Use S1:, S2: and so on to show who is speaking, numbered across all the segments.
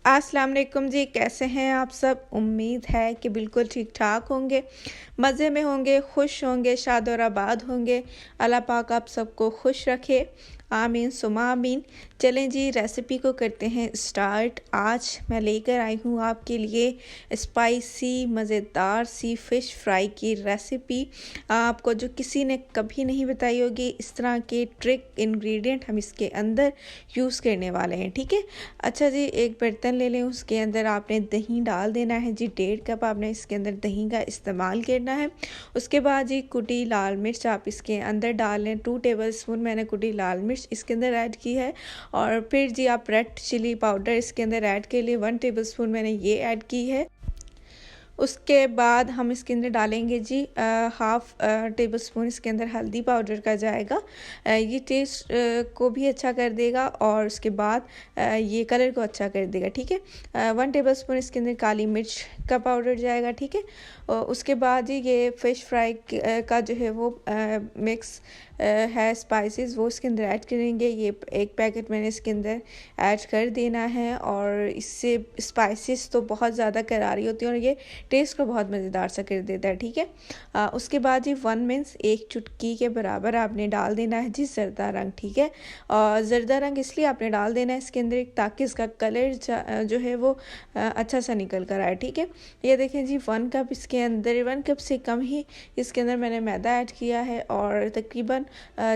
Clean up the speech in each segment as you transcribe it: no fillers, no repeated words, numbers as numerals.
S1: अस्सलाम वालेकुम जी, कैसे हैं आप सब? उम्मीद है कि बिल्कुल ठीक-ठाक होंगे, मज़े में होंगे, खुश होंगे, शाद और आबाद होंगे। अल्लाह पाक आप सबको खुश रखे। आमीन सुमा आमीन। चलें जी, रेसिपी को करते हैं स्टार्ट। आज मैं लेकर आई हूँ आपके लिए स्पाइसी मज़ेदार सी फ़िश फ्राई की रेसिपी, आपको जो किसी ने कभी नहीं बताई होगी। इस तरह के ट्रिक इंग्रेडिएंट हम इसके अंदर यूज़ करने वाले हैं, ठीक है। अच्छा जी, एक बर्तन ले लें, उसके अंदर आपने दही डाल देना है जी। 1.5 कप आपने इसके अंदर दही का इस्तेमाल करना है। उसके बाद जी कुटी लाल मिर्च आप इसके अंदर डाल लें। 2 टेबल स्पून मैंने कुटी लाल मिर्च इसके अंदर ऐड की है। और फिर जी आप रेड चिली पाउडर इसके अंदर ऐड के लिए 1 टेबल स्पून मैंने ये ऐड की है। उसके बाद हम इसके अंदर डालेंगे जी हाफ़ टेबल स्पून इसके अंदर हल्दी पाउडर का जाएगा। ये टेस्ट को भी अच्छा कर देगा और उसके बाद ये कलर को अच्छा कर देगा, ठीक है। 1 टेबल स्पून इसके अंदर काली मिर्च का पाउडर जाएगा, ठीक है। उसके बाद जी ये फ़िश फ्राई का जो है वो मिक्स है स्पाइसेस, वो इसके अंदर ऐड करेंगे। ये एक पैकेट मैंने इसके अंदर ऐड कर देना है और इससे स्पाइसेस तो बहुत ज़्यादा करारी होती है और ये टेस्ट को बहुत मज़ेदार सा कर देता है, ठीक है। उसके बाद जी 1 मिनट 1 चुटकी के बराबर आपने डाल देना है जी ज़रदा रंग, ठीक है। और ज़रदा रंग इसलिए आपने डाल देना है इसके अंदर ताकि इसका कलर जो है वो अच्छा सा निकल कर आए, ठीक है। ये देखें जी 1 कप इसके अंदर 1 कप से कम ही इसके अंदर मैंने मैदा ऐड किया है और तकरीबन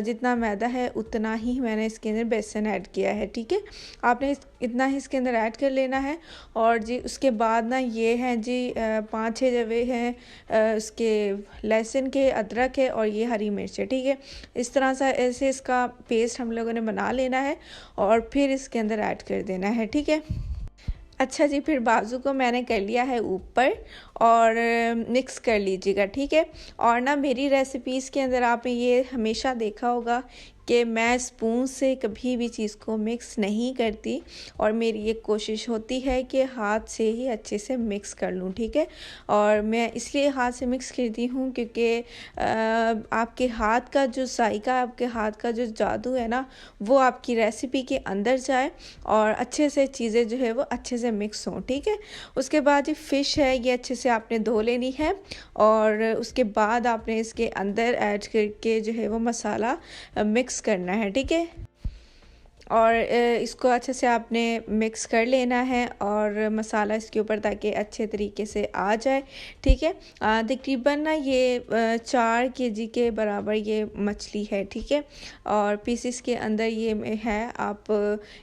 S1: जितना मैदा है उतना ही मैंने इसके अंदर बेसन ऐड किया है, ठीक है। आपने इतना ही इसके अंदर ऐड कर लेना है। और जी उसके बाद ना ये हैं जी 5-6 जवे हैं उसके लहसुन के, अदरक है और ये हरी मिर्च है, ठीक है। इस तरह सा ऐसे इसका पेस्ट हम लोगों ने बना लेना है और फिर इसके अंदर ऐड कर देना है, ठीक है। अच्छा जी, फिर बाजू को मैंने कर लिया है ऊपर और मिक्स कर लीजिएगा, ठीक है। और ना मेरी रेसिपीज़ के अंदर आपने ये हमेशा देखा होगा कि मैं स्पून से कभी भी चीज़ को मिक्स नहीं करती और मेरी ये कोशिश होती है कि हाथ से ही अच्छे से मिक्स कर लूँ, ठीक है। और मैं इसलिए हाथ से मिक्स करती हूँ क्योंकि आपके हाथ का जो जायका, आपके हाथ का जो जादू है ना, वो आपकी रेसिपी के अंदर जाए और अच्छे से चीज़ें जो है वो अच्छे से मिक्स हों, ठीक है। उसके बाद ये फ़िश है, ये अच्छे से आपने धो लेनी है और उसके बाद आपने इसके अंदर ऐड करके जो है वो मसाला मिक्स करना है, ठीक है। और इसको अच्छे से आपने मिक्स कर लेना है और मसाला इसके ऊपर ताकि अच्छे तरीके से आ जाए, ठीक है। तकरीबन ना ये 4 केजी के बराबर ये मछली है, ठीक है। और पीसेस के अंदर ये है, आप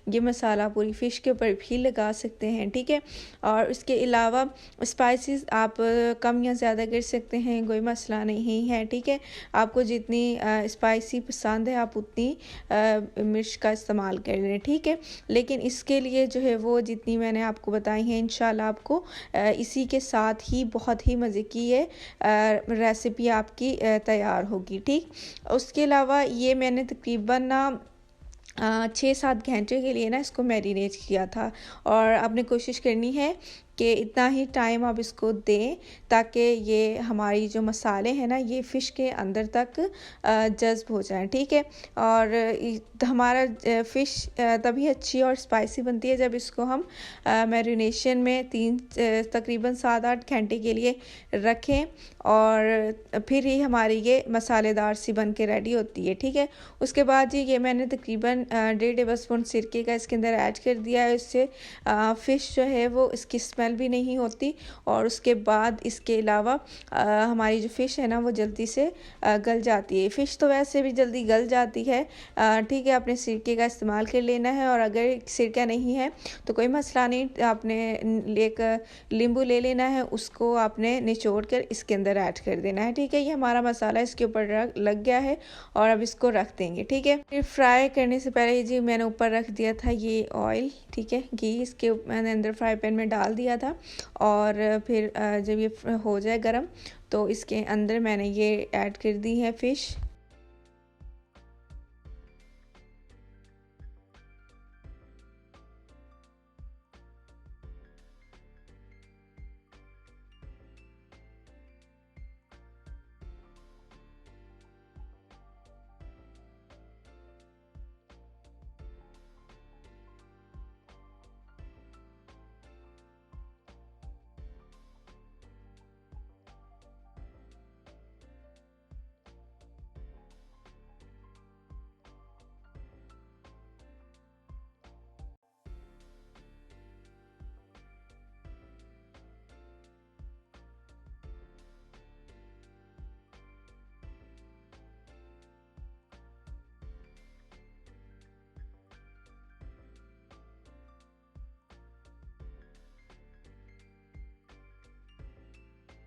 S1: ये मसाला पूरी फ़िश के ऊपर भी लगा सकते हैं, ठीक है। और उसके अलावा स्पाइसेस आप कम या ज़्यादा कर सकते हैं, कोई मसला नहीं है, ठीक है। आपको जितनी स्पाइसी पसंद है आप उतनी मिर्च का इस्तेमाल कर लें, ठीक है। लेकिन इसके लिए जो है वो जितनी मैंने आपको बताई हैं इंशाल्लाह आपको इसी के साथ ही बहुत ही मज़े की ये रेसिपी आपकी तैयार होगी, ठीक। उसके अलावा ये मैंने तकरीबन ना 6-7 घंटे के लिए ना इसको मैरिनेट किया था और आपने कोशिश करनी है कि इतना ही टाइम आप इसको दें ताकि ये हमारी जो मसाले हैं ना ये फ़िश के अंदर तक जज़्ब हो जाएं, ठीक है। और हमारा फ़िश तभी अच्छी और स्पाइसी बनती है जब इसको हम मैरिनेशन में तकरीबन 7-8 घंटे के लिए रखें और फिर ही हमारी ये मसालेदार सी बन के रेडी होती है, ठीक है। उसके बाद ये मैंने तकरीबन 1.5 टेबल स्पून सिरके का इसके अंदर ऐड कर दिया है। इससे फ़िश जो है वो इसकी स्मेल भी नहीं होती और उसके बाद इसके अलावा हमारी जो फ़िश है ना वो जल्दी से गल जाती है। फ़िश तो वैसे भी जल्दी गल जाती है, ठीक है। आपने सिरके का इस्तेमाल कर लेना है और अगर सिरका नहीं है तो कोई मसला नहीं, आपने एक नींबू ले लेना है, उसको आपने निचोड़ कर इसके अंदर ऐड कर देना है, ठीक है। ये हमारा मसाला इसके ऊपर लग गया है और अब इसको रख देंगे, ठीक है। फिर फ्राई करने से पहले जी मैंने ऊपर रख दिया था ये ऑयल, ठीक है, घी इसके मैंने अंदर फ्राई पैन में डाल दिया था और फिर जब ये हो जाए गरम तो इसके अंदर मैंने ये ऐड कर दी है फ़िश